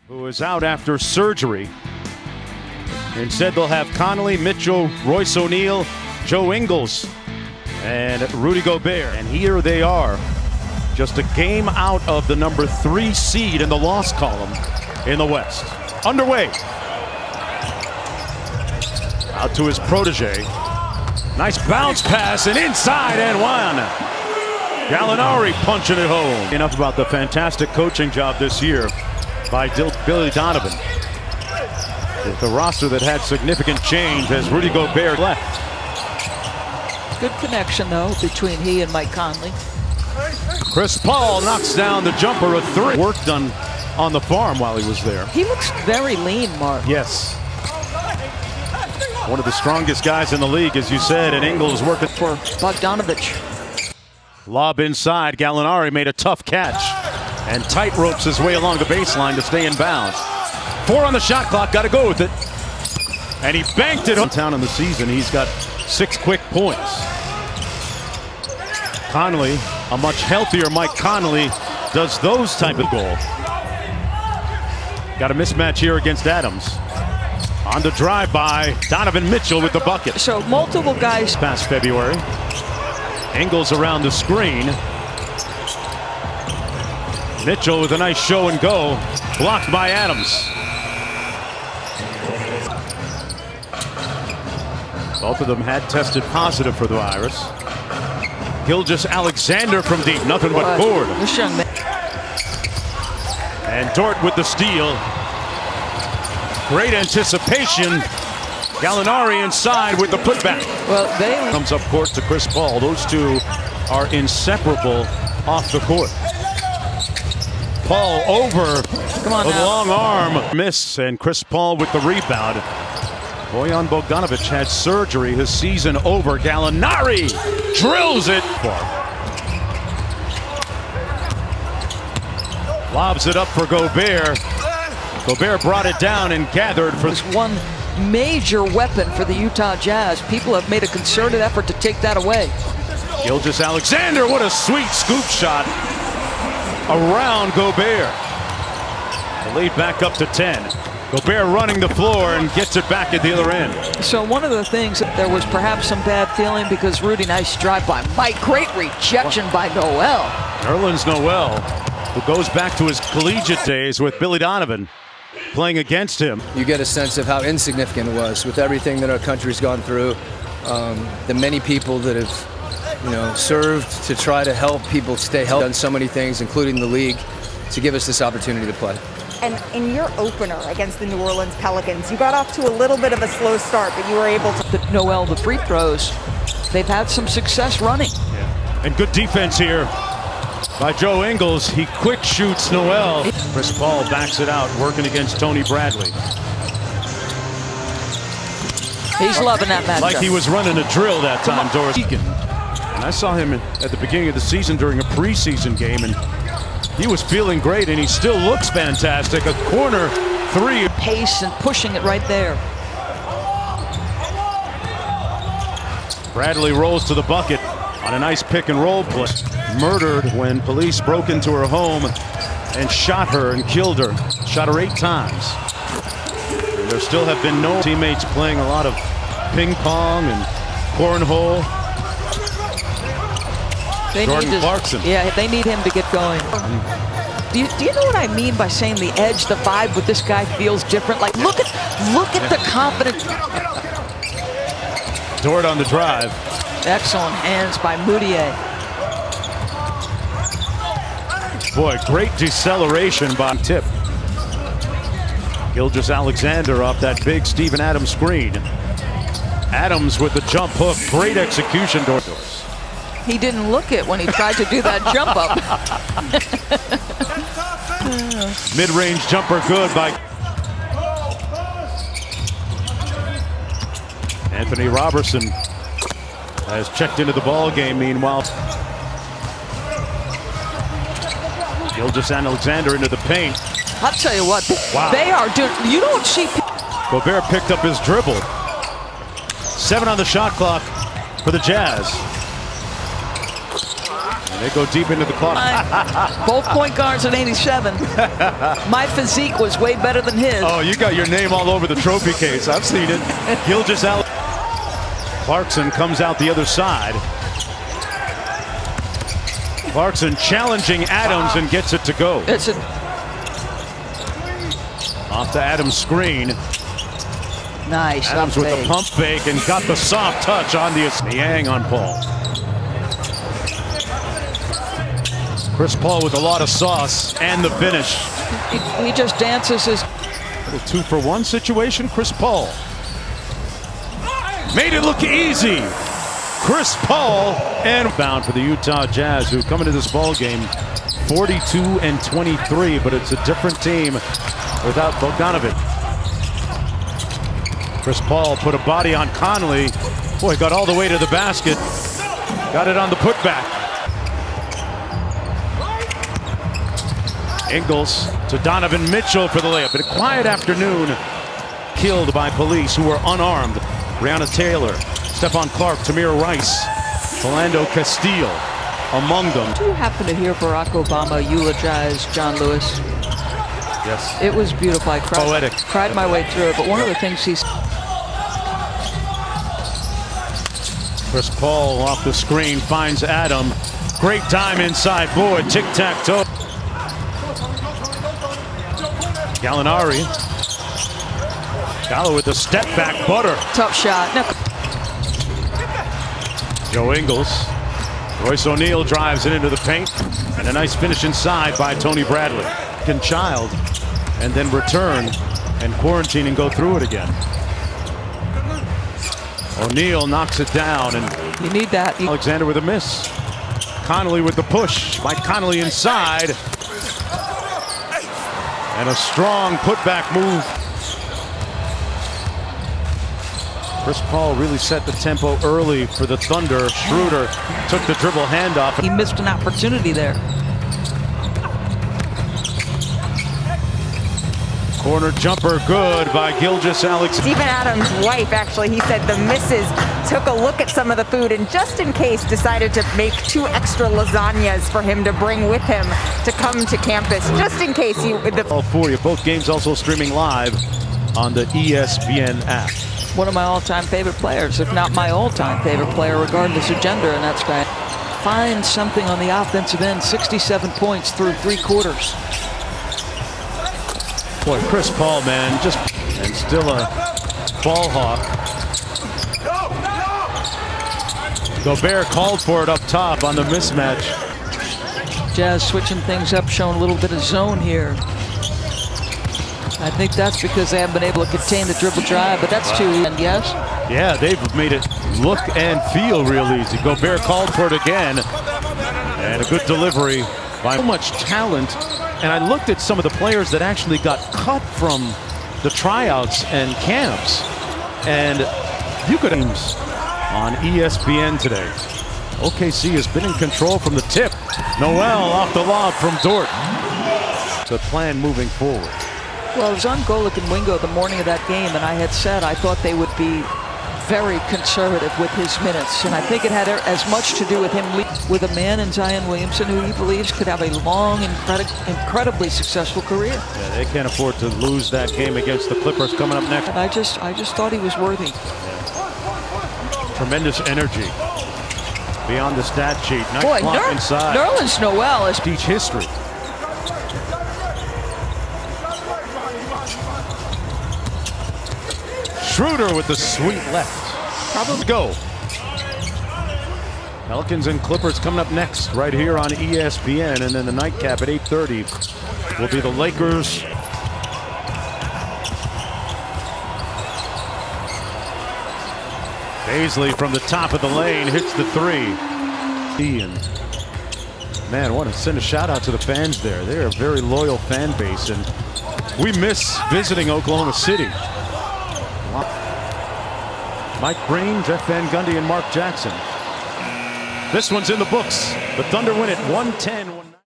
who is out after surgery. Instead, they'll have Connolly, Mitchell, Royce O'Neal, Joe Ingles, and Rudy Gobert. And here they are, just a game out of the number 3 seed in the loss column in the West. Underway. Out to his protege. Nice bounce pass and inside and one. Gallinari punching it home. Enough about the fantastic coaching job this year by Billy Donovan. With the roster that had significant change as Rudy Gobert left. Good connection, though, between he and Mike Conley. Chris Paul knocks down the jumper, a 3. Work done on the farm while he was there. He looks very lean, Mark. Yes. One of the strongest guys in the league, as you said, and Ingles working for Bogdanovich. Lob inside. Gallinari made a tough catch and tight ropes his way along the baseline to stay in bounds. 4 on the shot clock, got to go with it. And he banked it. Downtown in the season, he's got 6 quick points. Conley, a much healthier Mike Conley, does those type of goals. Got a mismatch here against Adams. On the drive by Donovan Mitchell with the bucket. So multiple guys. Past February. Ingles around the screen. Mitchell with a nice show and go. Blocked by Adams. Both of them had tested positive for the virus. Gilgeous-Alexander from deep, nothing but board. And Dort with the steal. Great anticipation. Gallinari inside with the putback. Well, they comes up court to Chris Paul. Those two are inseparable off the court. Paul over. Come on, a long arm miss, and Chris Paul with the rebound. Bojan Bogdanovic had surgery. His season over. Gallinari drills it. Lobs it up for Gobert. Gobert brought it down and gathered for this one major weapon for the Utah Jazz. People have made a concerted effort to take that away. Gilgeous-Alexander, what a sweet scoop shot around Gobert. The lead back up to 10. Gobert running the floor and gets it back at the other end. So one of the things, there was perhaps some bad feeling because Rudy, nice drive by Mike. Great rejection by Noel. Nerlens Noel, who goes back to his collegiate days with Billy Donovan playing against him. You get a sense of how insignificant it was with everything that our country's gone through. The many people that have, served to try to help people stay healthy, done so many things, including the league, to give us this opportunity to play. And in your opener against the New Orleans Pelicans, you got off to a little bit of a slow start, but you were able to. Noel, the free throws, they've had some success running. Yeah. And good defense here by Joe Ingles. He quick shoots Noel. Chris Paul backs it out, working against Tony Bradley. He's loving that matchup. Like he was running a drill that time, Doris. And I saw him at the beginning of the season during a preseason game, and he was feeling great, and he still looks fantastic. A corner 3. Pace and pushing it right there. Bradley rolls to the bucket on a nice pick and roll play. Murdered when police broke into her home and shot her and killed her. Shot her 8 times. And there still have been no teammates playing a lot of ping pong and cornhole. Jordan Clarkson. Yeah, they need him to get going. Do you know what I mean by saying the edge, the vibe with this guy feels different? Like, look at the confidence. Dort on the drive. Excellent hands by Moutier. Boy, great deceleration by tip. Gilgeous-Alexander off that big Steven Adams screen. Adams with the jump hook. Great execution, Doris. He didn't look it when he tried to do that jump up. Mid-range jumper good by Anthony Robertson. Has checked into the ball game. Meanwhile, Gilgeous-Alexander into the paint. I'll tell you what, wow. They are doing. You don't see. Gobert picked up his dribble. 7 on the shot clock for the Jazz. They go deep into the clock. Both point guards in '87. My physique was way better than his. Oh, you got your name all over the trophy case. I've seen it. Gilgeous-Alexander. Clarkson comes out the other side. Clarkson challenging Adams and gets it to go. Off to Adams' screen. Nice. Adams with the pump fake and got the soft touch on the Yang on Paul. Chris Paul with a lot of sauce and the finish. He just dances his. Little 2-for-1 situation. Chris Paul made it look easy. Chris Paul and bound for the Utah Jazz, who come into this ball game 42-23, but it's a different team without Bogdanovic. Chris Paul put a body on Conley. Boy, got all the way to the basket. Got it on the putback. Ingles to Donovan Mitchell for the layup. In a quiet afternoon, killed by police who were unarmed. Breonna Taylor, Stephon Clark, Tamir Rice, Philando Castile among them. Do you happen to hear Barack Obama eulogize John Lewis? Yes. It was beautiful. I cried, Poetic. cried my way through it. But one of the things he's. Chris Paul off the screen finds Adam. Great time inside. Boy, tic-tac-toe. Gallinari. Gallo with the step back butter. Tough shot. No. Joe Ingles. Royce O'Neal drives it into the paint. And a nice finish inside by Tony Bradley. And Child. And then return and quarantine and go through it again. O'Neal knocks it down. And You need that. Alexander with a miss. Connolly with the push. Mike Connolly inside. And a strong putback move. Chris Paul really set the tempo early for the Thunder. Schroeder took the dribble handoff. He missed an opportunity there. Corner jumper good by Gilgeous-Alexander. Steven Adams' wife, actually, he said the missus took a look at some of the food and just in case decided to make 2 extra lasagnas for him to bring with him to come to campus, just in case he... All for you. Both games also streaming live on the ESPN app. One of my all-time favorite players, if not my all-time favorite player, regardless of gender, and that's guy. Find something on the offensive end. 67 points through 3 quarters. Boy, Chris Paul, man, and still a ball hawk. Gobert called for it up top on the mismatch. Jazz switching things up, showing a little bit of zone here. I think that's because they haven't been able to contain the dribble drive, but that's too easy, yes? Yeah, they've made it look and feel real easy. Gobert called for it again. And a good delivery by so much talent. And I looked at some of the players that actually got cut from the tryouts and camps. And you could games on ESPN today. OKC has been in control from the tip. Noel off the lob from Dort. The plan moving forward. Well, I was on Golic and Wingo the morning of that game, and I had said I thought they would be very conservative with his minutes. And I think it had as much to do with him with a man in Zion Williamson who he believes could have a long, incredibly successful career. Yeah, they can't afford to lose that game against the Clippers coming up next. And I just thought he was worthy. Yeah. Tremendous energy beyond the stat sheet. Nice Boy, block inside. Nerlens Noel is teach history. Schroeder with the sweet left. Probably go. Pelicans and Clippers coming up next right here on ESPN, and then the nightcap at 8:30 will be the Lakers. Baisley from the top of the lane hits the 3. And man, I want to send a shout out to the fans there. They're a very loyal fan base, and we miss visiting Oklahoma City. Mike Breen, Jeff Van Gundy, and Mark Jackson. This one's in the books. The Thunder win it 110.